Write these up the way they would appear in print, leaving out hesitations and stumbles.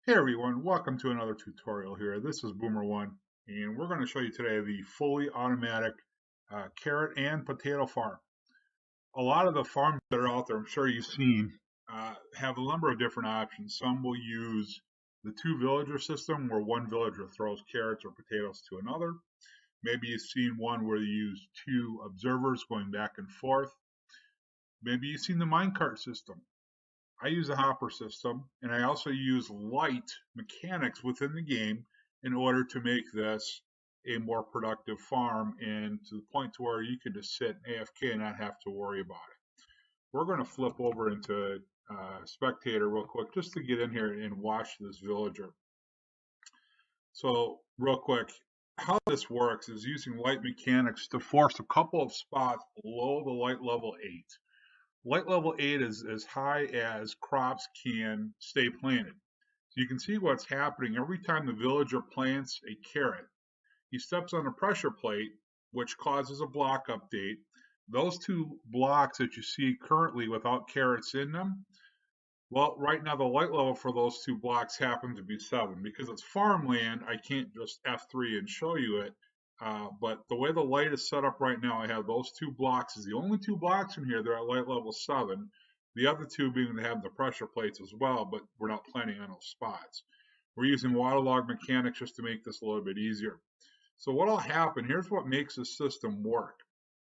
Hey everyone, welcome to another tutorial here. This is Boomer1 and we're going to show you today the fully automatic carrot and potato farm. A lot of the farms that are out there, I'm sure you've seen, have a number of different options. Some will use the two villager system where one villager throws carrots or potatoes to another. Maybe you've seen one where you use two observers going back and forth. Maybe you've seen the minecart system. I use a hopper system, and I also use light mechanics within the game in order to make this a more productive farm and to the point to where you can just sit AFK and not have to worry about it. We're going to flip over into spectator real quick just to get in here and watch this villager. So real quick, how this works is using light mechanics to force a couple of spots below the light level 8. Light level 8 is as high as crops can stay planted. So you can see what's happening every time the villager plants a carrot. He steps on a pressure plate, which causes a block update. Those two blocks that you see currently without carrots in them, well, right now the light level for those two blocks happen to be 7. Because it's farmland, I can't just F3 and show you it. But the way the light is set up right now, I have those two blocks as the only two blocks in here that are at light level 7. The other two being to have the pressure plates as well, but we're not planning on those spots. We're using waterlog mechanics just to make this a little bit easier. So what'll happen, here's what makes the system work.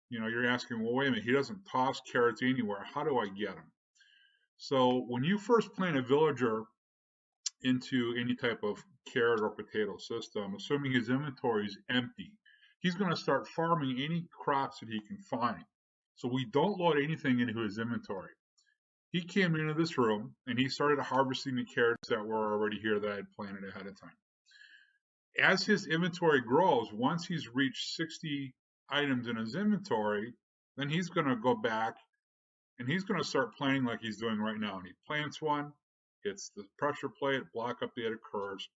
You know, you're asking, well, wait a minute, he doesn't toss carrots anywhere. How do I get them? So when you first plant a villager into any type of carrot or potato system, assuming his inventory is empty, he's going to start farming any crops that he can find. So we don't load anything into his inventory. He came into this room and he started harvesting the carrots that were already here that I had planted ahead of time. As his inventory grows, once he's reached 60 items in his inventory, then he's going to go back and he's going to start planting like he's doing right now. And he plants one, hits the pressure plate, block update occurs.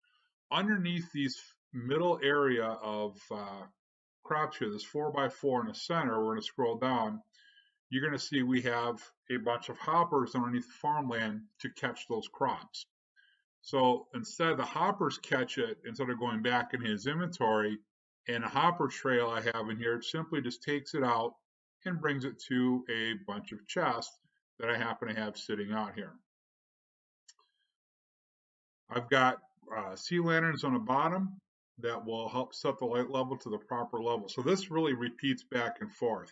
Underneath these middle area of crops here, this 4x4 in the center, we're going to scroll down. You're going to see we have a bunch of hoppers underneath the farmland to catch those crops. So instead, the hoppers catch it instead of going back in his inventory. And a hopper trail I have in here simply just takes it out and brings it to a bunch of chests that I happen to have sitting out here. I've got sea lanterns on the bottom that will help set the light level to the proper level. So this really repeats back and forth.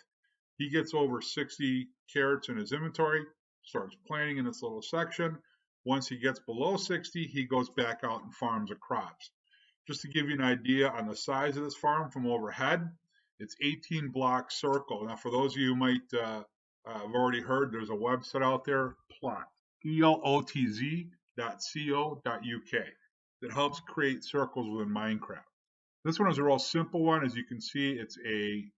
He gets over 60 carrots in his inventory, starts planting in this little section. Once he gets below 60, he goes back out and farms the crops. Just to give you an idea on the size of this farm from overhead, it's 18 block circle. Now, for those of you who might have already heard, there's a website out there, plot, elotz.co.uk, that helps create circles within Minecraft. This one is a real simple one. As you can see, it's a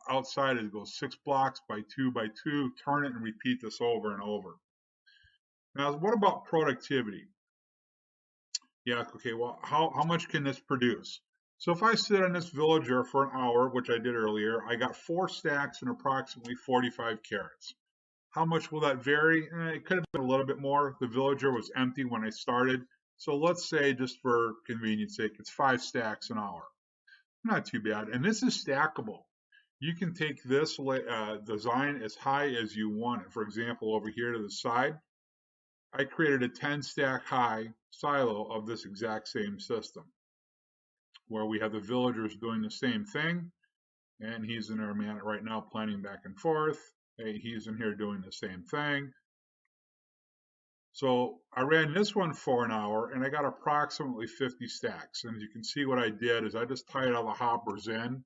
outside, it goes 6 blocks by 2 by 2, turn it and repeat this over and over. Now, what about productivity? Yeah, okay, well, how much can this produce? So if I sit on this villager for an hour, which I did earlier, I got 4 stacks and approximately 45 carrots. How much will that vary? It could have been a little bit more. The villager was empty when I started. So let's say, just for convenience sake, it's 5 stacks an hour. Not too bad. And this is stackable. You can take this design as high as you want it. For example, over here to the side, I created a 10 stack high silo of this exact same system where we have the villagers doing the same thing, and he's in there right now planting back and forth. Hey, he's in here doing the same thing. So I ran this one for an hour and I got approximately 50 stacks. And as you can see, what I did is I just tied all the hoppers in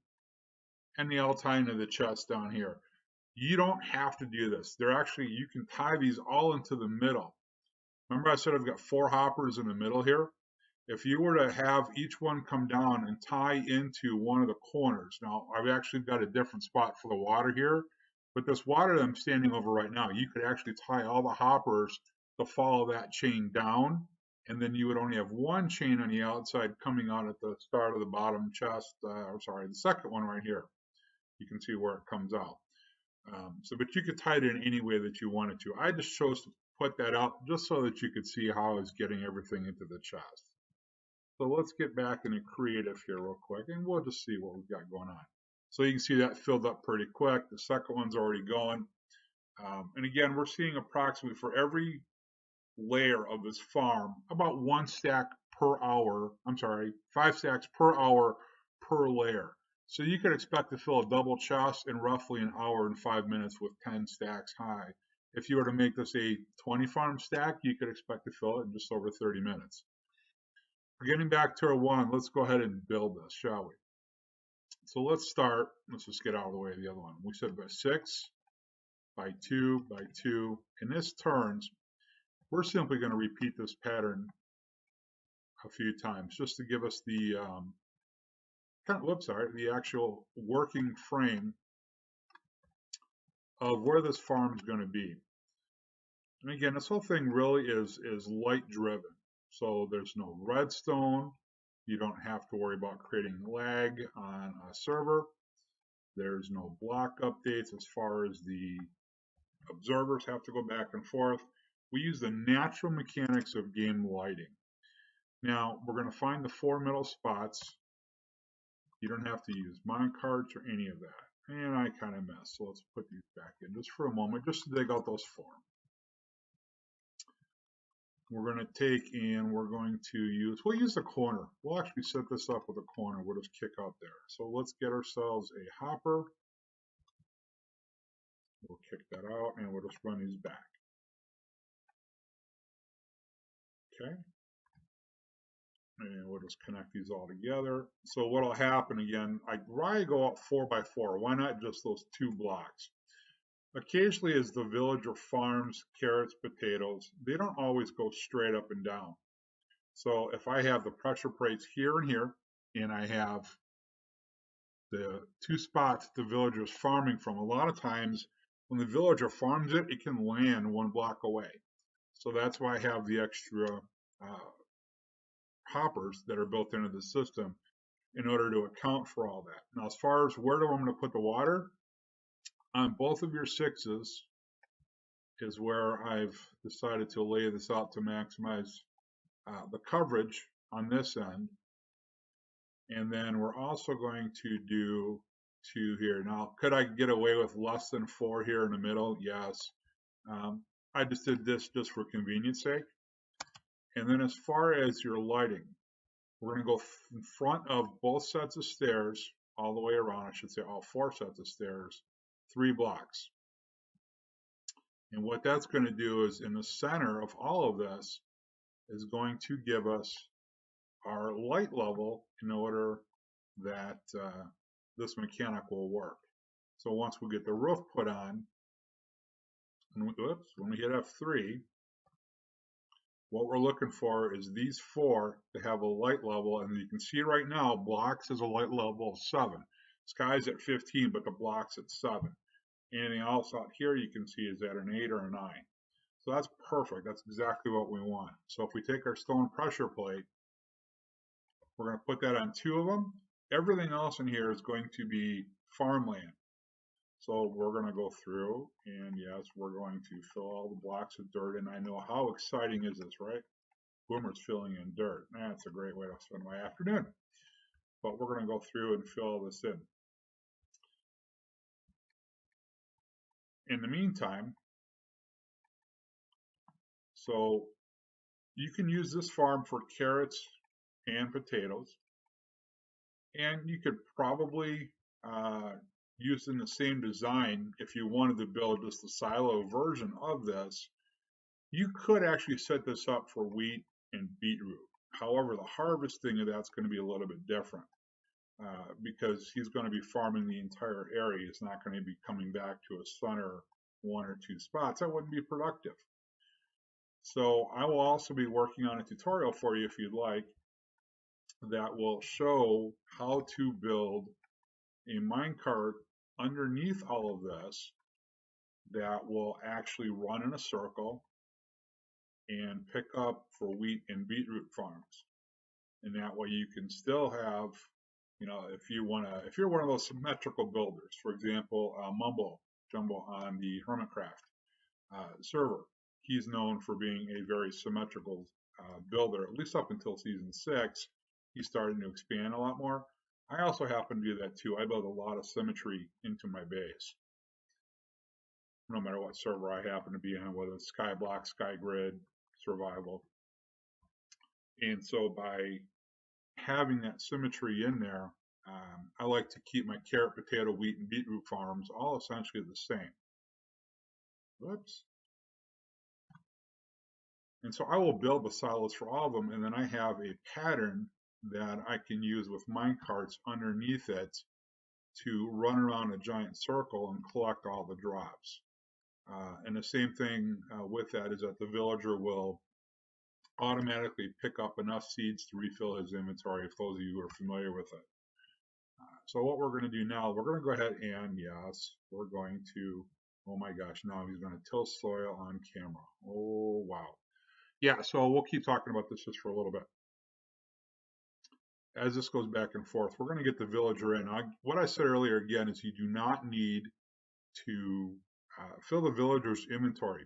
and they all tie into the chest down here. You don't have to do this. They're actually, you can tie these all into the middle. Remember I said I've got 4 hoppers in the middle here? If you were to have each one come down and tie into one of the corners, now I've actually got a different spot for the water here, but this water that I'm standing over right now, you could actually tie all the hoppers to follow that chain down, and then you would only have one chain on the outside coming out at the start of the bottom chest, the second one right here. You can see where it comes out. But you could tie it in any way that you wanted to. I just chose to put that up just so that you could see how I was getting everything into the chest. So let's get back into creative here real quick, and we'll just see what we've got going on. So you can see that filled up pretty quick. The second one's already going. And again, we're seeing approximately for every layer of this farm, about 1 stack per hour. I'm sorry, 5 stacks per hour per layer. So you could expect to fill a double chest in roughly an hour and 5 minutes with 10 stacks high. If you were to make this a 20 farm stack, you could expect to fill it in just over 30 minutes. Getting back to our one, let's go ahead and build this, shall we? So let's start. Let's just get out of the way of the other one. We said by 6, by 2, by 2, and this turns. We're simply going to repeat this pattern a few times just to give us the the actual working frame of where this farm is going to be. And again, this whole thing really is light driven. So there's no redstone. You don't have to worry about creating lag on a server. There's no block updates as far as the observers have to go back and forth. We use the natural mechanics of game lighting. Now, we're going to find the 4 middle spots. You don't have to use mine carts or any of that. And I kind of messed, so let's put these back in just for a moment, just to dig out those 4. We're going to take and we're going to we'll use the corner. We'll actually set this up with a corner. We'll just kick out there. So let's get ourselves a hopper. We'll kick that out and we'll just run these back. Okay. And we'll just connect these all together. So what'll happen again, I'd go up 4 by 4. Why not just those 2 blocks? Occasionally as the villager farms carrots, potatoes, they don't always go straight up and down. So if I have the pressure plates here and here, and I have the 2 spots the villager is farming from, a lot of times when the villager farms it, it can land 1 block away. So that's why I have the extra hoppers that are built into the system in order to account for all that. Now, as far as where I'm going to put the water, on both of your 6s is where I've decided to lay this out to maximize the coverage on this end. And then we're also going to do 2 here. Now, could I get away with less than 4 here in the middle? Yes. I just did this just for convenience sake. And then as far as your lighting, we're going to go in front of both sets of stairs, all the way around, I should say all 4 sets of stairs, 3 blocks. And what that's going to do is in the center of all of this is going to give us our light level in order that this mechanic will work. So once we get the roof put on, and when we hit F3, what we're looking for is these 4 to have a light level, and you can see right now, blocks is a light level of 7. Sky's at 15, but the block's at 7. Anything else out here you can see is at an 8 or a 9. So that's perfect. That's exactly what we want. So if we take our stone pressure plate, we're going to put that on 2 of them. Everything else in here is going to be farmland. So we're going to go through, and yes, we're going to fill all the blocks with dirt. And I know how exciting is this, right? Boomer's filling in dirt. That's a great way to spend my afternoon. But we're going to go through and fill all this in. In the meantime, so you can use this farm for carrots and potatoes. And you could probably use in the same design if you wanted to build just a silo version of this. You could actually set this up for wheat and beetroot. However, the harvesting of that's going to be a little bit different because he's going to be farming the entire area. He's not going to be coming back to a center 1 or 2 spots. That wouldn't be productive. So I will also be working on a tutorial for you if you'd like that will show how to build a minecart underneath all of this that will actually run in a circle and pick up for wheat and beetroot farms. And that way you can still have, if you're one of those symmetrical builders, for example, Mumbo Jumbo on the Hermitcraft server, he's known for being a very symmetrical builder, at least up until season 6. He's starting to expand a lot more. I also happen to do that too. I build a lot of symmetry into my base, no matter what server I happen to be on, whether it's Skyblock, SkyGrid, Survival. And so by having that symmetry in there, I like to keep my carrot, potato, wheat, and beetroot farms all essentially the same. Whoops. And so I will build the silos for all of them, and then I have a pattern that I can use with minecarts underneath it to run around a giant circle and collect all the drops. And the same thing with that is that the villager will automatically pick up enough seeds to refill his inventory, if those of you are familiar with it. So what we're going to do now, we're going to go ahead and, yes, we're going to, oh my gosh, now he's going to till soil on camera. Oh, wow. Yeah, so we'll keep talking about this just for a little bit. As this goes back and forth, we're going to get the villager in. What I said earlier, again, is you do not need to fill the villager's inventory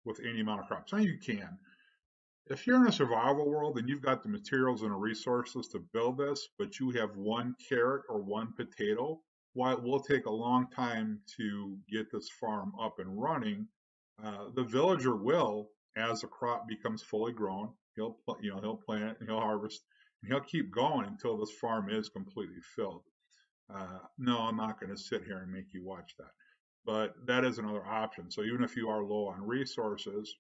with any amount of crops. Now you can. If you're in a survival world and you've got the materials and the resources to build this, but you have one carrot or one potato, while it will take a long time to get this farm up and running, the villager will, as the crop becomes fully grown, he'll plant and he'll harvest and he'll keep going until this farm is completely filled. No, I'm not going to sit here and make you watch that, but that is another option. So even if you are low on resources,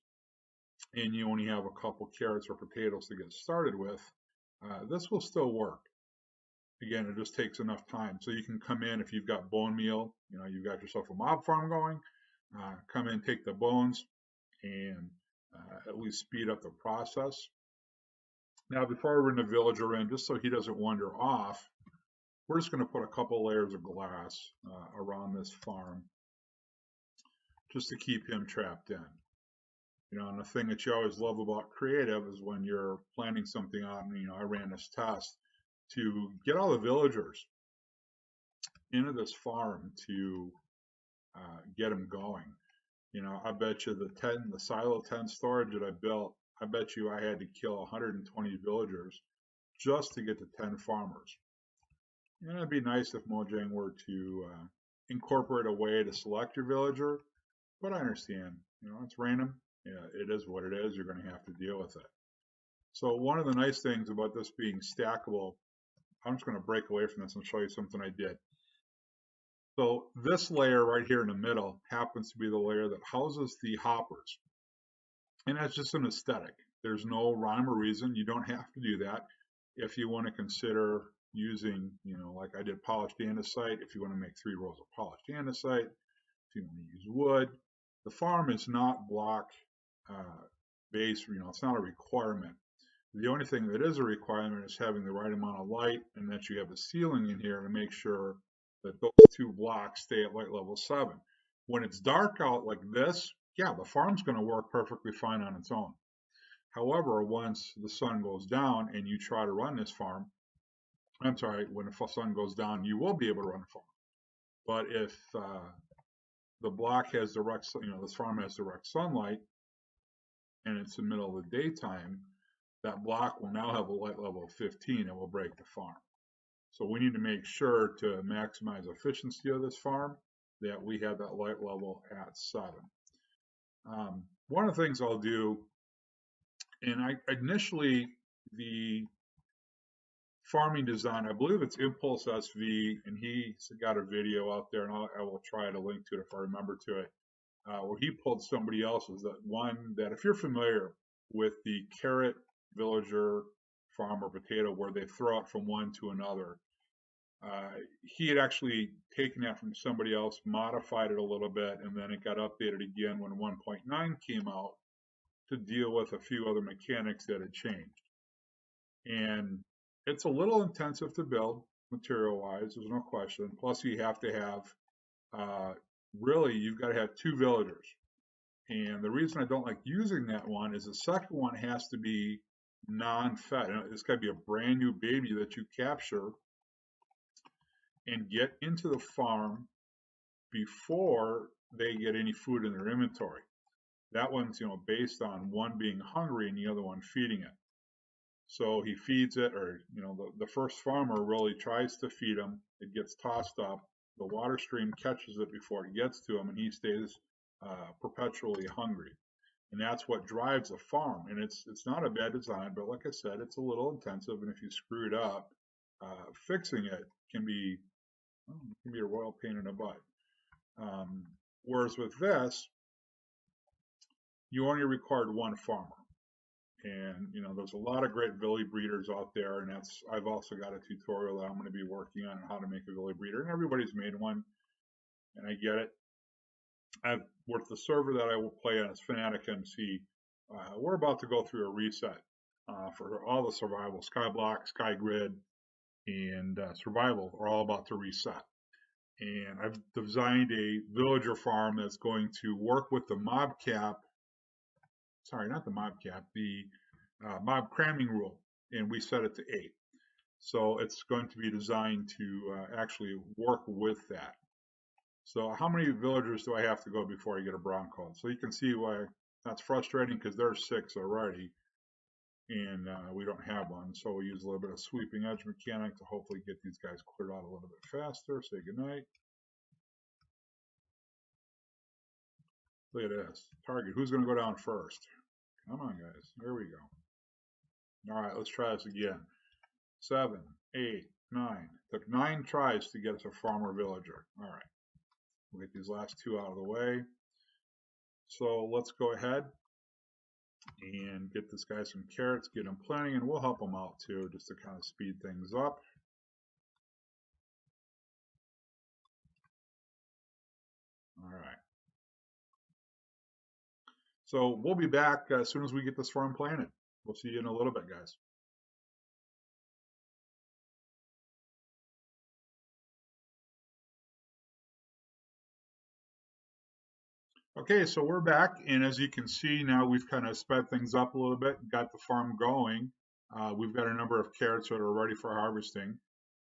and you only have a couple carrots or potatoes to get started with, this will still work. Again, it just takes enough time. So you can come in if you've got bone meal, you've got yourself a mob farm going, come in, take the bones, and at least speed up the process. Now, before we bring the villager in, just so he doesn't wander off, we're just going to put a couple layers of glass around this farm just to keep him trapped in. And the thing that you always love about creative is when you're planning something out, and I ran this test to get all the villagers into this farm to get them going. I bet you the silo 10 storage that I built, I bet you I had to kill 120 villagers just to get to 10 farmers. And it'd be nice if Mojang were to incorporate a way to select your villager, but I understand, it's random. Yeah, it is what it is. You're going to have to deal with it. So one of the nice things about this being stackable, I'm just going to break away from this and show you something I did. So this layer right here in the middle happens to be the layer that houses the hoppers. And that's just an aesthetic. There's no rhyme or reason. You don't have to do that. If you want to consider using, like I did polished andesite, if you want to make 3 rows of polished andesite, if you want to use wood, the farm is not block base, it's not a requirement. The only thing that is a requirement is having the right amount of light, and that you have a ceiling in here to make sure that those 2 blocks stay at light level 7. When it's dark out like this, yeah, the farm's going to work perfectly fine on its own. However, once the sun goes down and you try to run this farm, when the sun goes down, you will be able to run the farm. But if the block has direct, this farm has direct sunlight, and it's the middle of the daytime, that block will now have a light level of 15 and will break the farm. So we need to make sure to maximize efficiency of this farm that we have that light level at 7. One of the things I'll do, and initially the farming design, I believe it's Impulse SV, and he's got a video out there, and I will try to link to it if I remember to it, where he pulled somebody else's, that if you're familiar with the carrot villager farm or potato where they throw it from one to another, he had actually taken that from somebody else, modified it a little bit, and then it got updated again when 1.9 came out to deal with a few other mechanics that had changed. And it's a little intensive to build material-wise, there's no question. Plus you have to have, really, you've got to have 2 villagers. And the reason I don't like using that one is the second one has to be non-fed. It's got to be a brand new baby that you capture and get into the farm before they get any food in their inventory. That one's, based on one being hungry and the other one feeding it. So he feeds it, or, the first farmer really tries to feed him. It gets tossed up. The water stream catches it before it gets to him, and he stays perpetually hungry. And that's what drives a farm. And it's not a bad design, but like I said, it's a little intensive. And if you screw it up, fixing it can be a royal pain in the butt. Whereas with this, you only required one farmer. And there's a lot of great Villi breeders out there, and I've also got a tutorial that I'm going to be working on how to make a Villi breeder, and everybody's made one, and I get it. With the server that I will play on is Fanatic MC. We're about to go through a reset for all the survival. Skyblock, Skygrid, and survival are all about to reset. And I've designed a villager farm that's going to work with the mob cap. Sorry, not the mob cap, the mob cramming rule, and we set it to 8. So it's going to be designed to actually work with that. So how many villagers do I have to go before I get a Bronco? So you can see why that's frustrating, because there's 6 already, and we don't have one. So we use a little bit of sweeping edge mechanic to hopefully get these guys cleared out a little bit faster. Say goodnight. Look at this. Target. Who's going to go down first? Come on, guys. There we go. All right, let's try this again. 7, 8, 9. Took 9 tries to get us a farmer villager. All right. We'll get these last 2 out of the way. So let's go ahead and get this guy some carrots, get him planting, and we'll help him out too, just to kind of speed things up. All right. So we'll be back as soon as we get this farm planted. We'll see you in a little bit, guys. Okay, so we're back, and as you can see now, we've kind of sped things up a little bit, got the farm going. We've got a number of carrots that are ready for harvesting.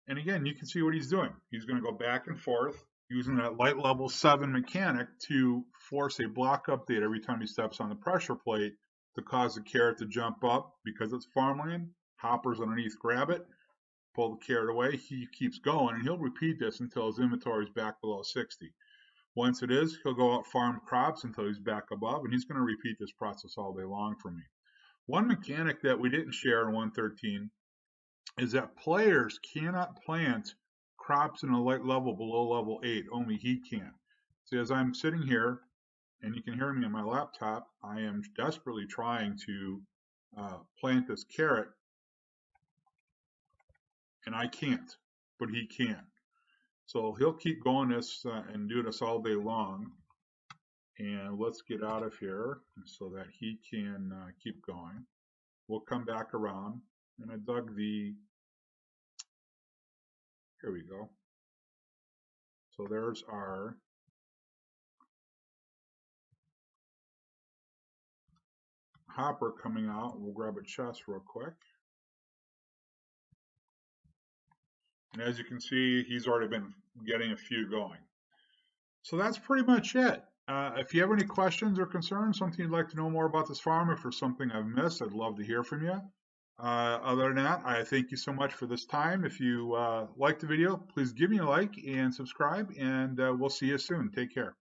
And again, you can see what he's doing. He's going to go back and forth using that light level 7 mechanic to force a block update every time he steps on the pressure plate to cause the carrot to jump up. Because it's farmland, hoppers underneath grab it, pull the carrot away, he keeps going, and he'll repeat this until his inventory is back below 60. Once it is, he'll go out farm crops until he's back above, and he's going to repeat this process all day long for me. One mechanic that we didn't share in 113 is that players cannot plant crops in a light level below level 8. Only he can. See, as I'm sitting here, and you can hear me on my laptop, I am desperately trying to plant this carrot, and I can't, but he can. So he'll keep going this and do this all day long. And let's get out of here so that he can keep going. We'll come back around, and I dug the, here we go. So there's our hopper coming out. We'll grab a chest real quick. And as you can see, he's already been getting a few going. So that's pretty much it. If you have any questions or concerns, something you'd like to know more about this farm, if there's something I've missed, I'd love to hear from you. Other than that, I thank you so much for this time. If you liked the video, please give me a like and subscribe, and we'll see you soon. Take care.